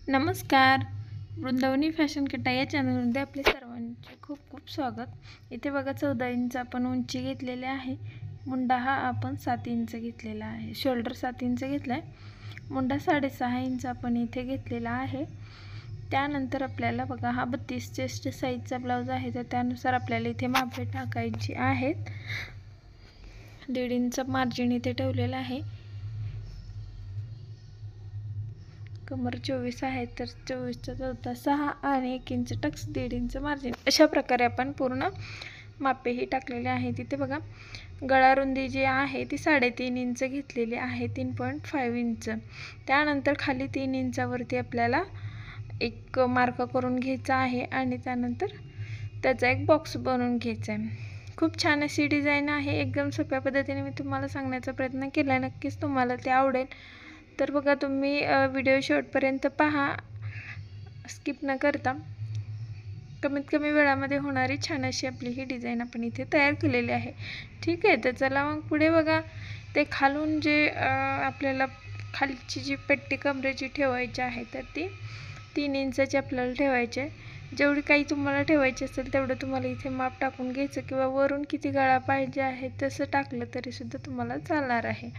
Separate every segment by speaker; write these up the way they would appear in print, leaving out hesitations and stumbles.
Speaker 1: नमस्कार. वृंदावनी फॅशन किटा या चॅनलमध्ये आपले सर्वांचे खूप खूप स्वागत. इथे बघा 14 इंच आपण उंची घेतलेली आहे. मुंडा हा आपण 7 इंच घेतलेला आहे. शोल्डर 7 इंच घेतला आहे. मुंडा 6.5 इंच आपण इथे घेतलेला आहे. त्यानंतर आपल्याला बघा हा 32 चेस्ट साईजचा ब्लाऊज आहे, तर त्यानुसार आपल्याला इथे मापे टाकायची आहेत. 1.5 इंच मार्जिन इथे ठेवलेलं आहे. कमर 24 आहे, तर 24चा चौथा 6 आणि 1 इंच टक्स 1.5 इंच मार्जिन, अशा प्रकारे आपण पूर्ण मापेही टाकलेले आहे. तिथे बघा गळा रुंदी जी आहे ती 3.5 इंच घेतलेली आहे, 3.5 इंच. त्यानंतर खाली 3 इंचावरती आपल्याला एक मार्क करून घ्यायचा आहे आणि त्यानंतर त्याचा एक बॉक्स बनवून घ्यायचा आहे. खूप छान अशी डिझाईन आहे. एकदम सोप्या पद्धतीने मी तुम्हाला सांगण्याचा प्रयत्न केला. नक्कीच तुम्हाला ते आवडेल. तर बघा तुम्ही व्हिडिओ शेवटपर्यंत पहा, स्किप न करता. कमीत कमी वेळामध्ये होणारी छान अशी आपली ही डिझाईन आपण इथे तयार केलेली आहे. ठीक आहे, तर चला मग पुढे बघा. ते खालून जे आपल्याला खालची जी पट्टी कमरेची ठेवायची आहे, तर ती 3 इंचाची आपल्याला ठेवायची आहे. जेवढी काही तुम्हाला ठेवायची असेल तेवढं तुम्हाला इथे माप टाकून घ्यायचं, किंवा वरून किती गळा पाहिजे आहे तसं टाकलं तरीसुद्धा तुम्हाला चालणार आहे.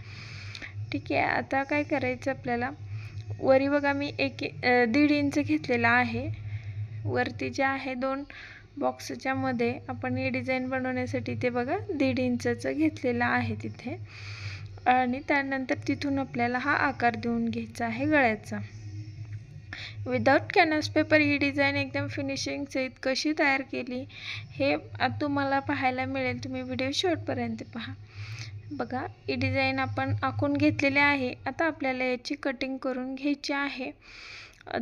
Speaker 1: ठीक आहे, आता काय करायचं आपल्याला, वरी बघा मी 1.5 इंच घेतलेला आहे. वरती जे आहे 2 बॉक्सच्या मध्ये आपण ही डिझाईन बनवण्यासाठी ते बघा 1.5 इंचचं घेतलेला आहे तिथे. आणि त्यानंतर तिथून आपल्याला हा आकार देऊन घ्यायचा आहे गळ्याचा. विदाउट कॅनव्हास पेपर ही डिझाईन एकदम फिनिशिंग सहित कशी तयार केली हे तुम्हाला पाहायला मिळेल. तुम्ही व्हिडिओ शेवटपर्यंत पहा. बघा ही डिझाईन आपण आखून घेतलेली आहे. आता आपल्याला याची कटिंग करून घ्यायची आहे.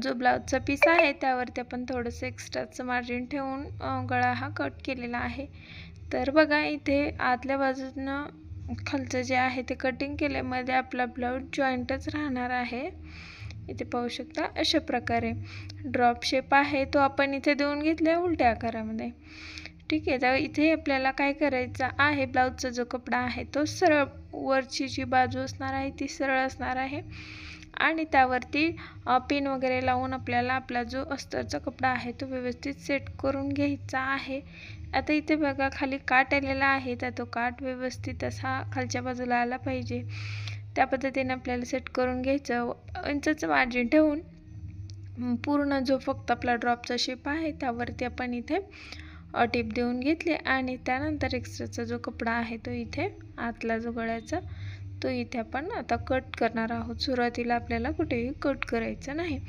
Speaker 1: जो ब्लाउजचा पीस आहे त्यावरती आपण थोडंसं एक्स्ट्राचं मार्जिन ठेवून गळा हा कट केलेला आहे. तर बघा इथे आतल्या बाजूनं खालचं जे आहे ते कटिंग केल्यामध्ये आपला ब्लाऊज जॉईंटच राहणार आहे. इथे पाहू शकता अशा प्रकारे ड्रॉप शेप आहे तो आपण इथे देऊन घेतला उलट्या आकारामध्ये. ठीक आहे, तर इथे आपल्याला काय करायचं आहे, ब्लाऊजचा जो कपडा आहे तो सरळ, वरची जी बाजू असणार आहे ती सरळ असणार आहे आणि त्यावरती पिन वगैरे लावून आपल्याला आपला जो अस्तरचा कपडा आहे तो व्यवस्थित सेट करून घ्यायचा आहे. आता इथे बघा खाली काट आलेला आहे, तर तो काट व्यवस्थित असा खालच्या बाजूला आला पाहिजे, त्या पद्धतीने आपल्याला सेट करून घ्यायचं. इंचाचं मार्जिन ठेवून पूर्ण जो फक्त आपला ड्रॉपचा शेप आहे त्यावरती आपण इथे टिप देऊन घेतली आणि त्यानंतर एक्स्ट्राचा जो कपडा आहे तो इथे आतला जो गळ्याचा तो इथे आपण आता कट करणार आहोत. सुरुवातीला आपल्याला कुठेही कट करायचं नाही.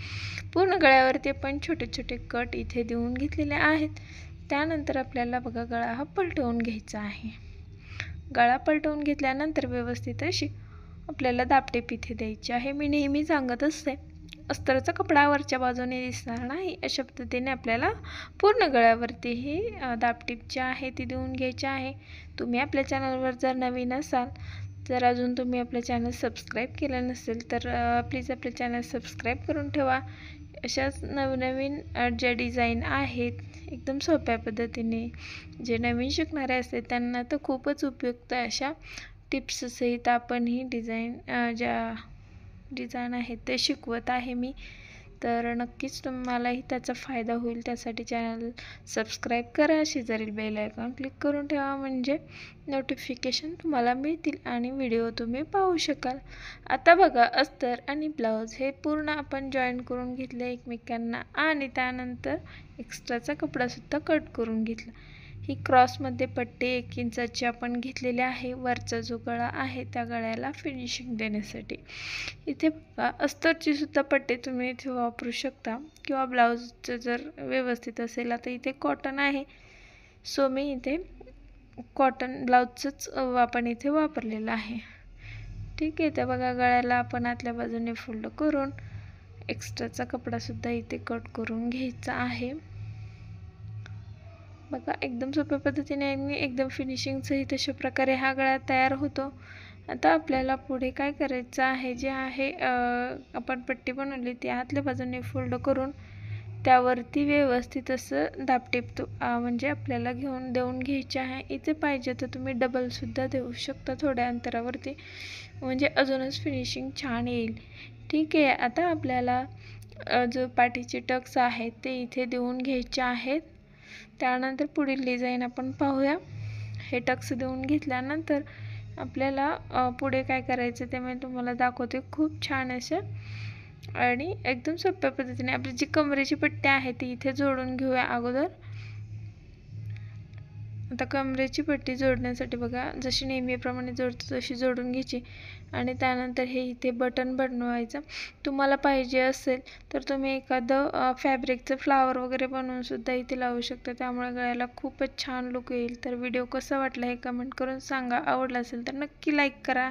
Speaker 1: पूर्ण गळ्यावरती आपण छोटे छोटे कट इथे देऊन घेतलेले आहेत. त्यानंतर आपल्याला बघा गळा हा पलटवून घ्यायचा आहे. गळा पलटवून घेतल्यानंतर व्यवस्थित अशी आपल्याला दाबटेप इथे द्यायची आहे. मी नेहमी सांगत असते, अस्तरचा कपडा वरच्या बाजूने दिसणार नाही, अशा पद्धतीने आपल्याला पूर्ण गळ्यावरती ही दाबटीप जी आहे ती देऊन घ्यायची आहे. तुम्ही आपल्या चॅनलवर जर नवीन असाल, जर अजून तुम्ही आपलं चॅनल सबस्क्राईब केलं नसेल तर प्लीज आपलं चॅनल सबस्क्राईब करून ठेवा. अशाच नवनवीन ज्या डिझाईन आहेत एकदम सोप्या पद्धतीने, जे नवीन शिकणारे असतात त्यांना तर खूपच उपयुक्त अशा टिप्ससहित आपण ही ज्या डिझाईन आहेत ते शिकवत आहे मी. तर नक्कीच तुम्हालाही त्याचा फायदा होईल. त्यासाठी चॅनल सबस्क्राईब करा, शेजारील बेल आयकॉन क्लिक करून ठेवा, म्हणजे नोटिफिकेशन तुम्हाला मिळतील आणि व्हिडिओ तुम्ही पाहू शकाल. आता बघा अस्तर आणि ब्लाऊज हे पूर्ण आपण जॉईन करून घेतले एकमेकांना आणि त्यानंतर एक्स्ट्राचा कपडासुद्धा कट करून घेतला. ही क्रॉसमध्ये पट्टी 1 इंचाची आपण घेतलेली आहे. वरचा जो गळा आहे त्या गळ्याला फिनिशिंग देण्यासाठी. इथे अस्तरची सुद्धा पट्टी तुम्ही इथे वापरू शकता, किंवा ब्लाऊजचं जर व्यवस्थित असेल. आता इथे कॉटन आहे, सो मी इथे कॉटन ब्लाऊजचंच आपण इथे वापरलेलं आहे. ठीक आहे, तर बघा गळ्याला आपण आतल्या बाजूने फोल्ड करून एक्स्ट्राचा कपडासुद्धा इथे कट करून घ्यायचा आहे. बघा एकदम सोप्या पद्धतीने एकदम फिनिशिंग सहित अशा प्रकारे हा गळा तयार होतो. आता आपल्याला पुढे काय करायचं आहे, जे आहे आपण पट्टी बनवली ती आतल्या बाजूने फोल्ड करून त्यावरती व्यवस्थित असं दाबटेप म्हणजे आपल्याला देऊन घ्यायचे आहे. इथे पाहिजे तर तुम्ही डबलसुद्धा देऊ शकता थोड्या अंतरावरती, म्हणजे अजूनच फिनिशिंग छान येईल. ठीक आहे, आता आपल्याला जो पाठीचे टक्स आहेत ते इथे देऊन घ्यायचे आहेत. त्यानंतर पुढील डिझाईन आपण पाहूया. हे टक्स देऊन घेतल्यानंतर आपल्याला पुढे काय करायचं ते मी तुम्हाला दाखवते. खूप छान असे आणि एकदम सोप्या पद्धतीने आपली जी कमरेची पट्टी आहे ती इथे जोडून घेऊया अगोदर. आता कमरेची पट्टी जोडण्यासाठी बघा, जशी नेहमीप्रमाणे जोडतो तशी जोडून घ्यायची आणि त्यानंतर हे इथे बटन बनवायचं. तुम्हाला पाहिजे असेल तर तुम्ही एखादं फॅब्रिकचं फ्लावर वगैरे बनवून सुद्धा इथे लावू शकता. त्यामुळे गळ्याला खूपच छान लुक येईल. तर व्हिडिओ कसा वाटला हे कमेंट करून सांगा. आवडला असेल तर नक्की लाईक करा.